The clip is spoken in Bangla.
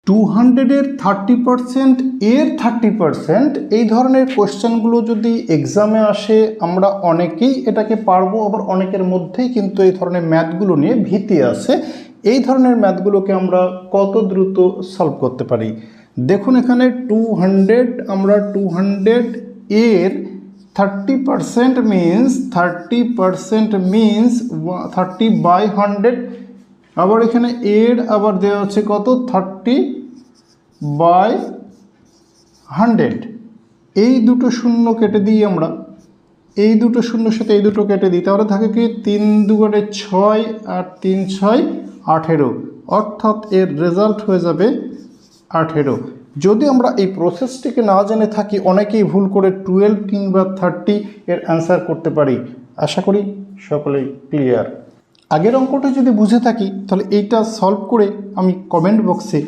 200-এর 30%, এর 30%, এই ধরনের কোয়েশ্চেনগুলো যদি এক্সামে আসে আমরা অনেকেই এটাকে পারবো, আবার অনেকের মধ্যেই কিন্তু এই ধরনের ম্যাথগুলো নিয়ে ভীতি আছে। এই ধরনের ম্যাথগুলোকে আমরা কত দ্রুত সলভ করতে পারি? দেখুন এখানে 200, আমরা 200 এর 30% মিনস 30/100, আবার এখানে এর আবার দেওয়া হচ্ছে কত 30/100। এই দুটো শূন্য কেটে দিই আমরা, এই দুটো শূন্যর সাথে এই দুটো কেটে দিই, তাহলে থাকে কি 3 দুগুণে 6 আর 3 6 18, অর্থাৎ এর রেজাল্ট হয়ে যাবে 18। যদি আমরা এই প্রসেসটিকে না জেনে থাকি অনেকেই ভুল করে 12 কিংবা 30 এর অ্যান্সার করতে পারি। আশা করি সকলেই ক্লিয়ার। আগের অঙ্কটা যদি বুঝে থাকি তাহলে এইটা সলভ করে আমি কমেন্ট বক্সে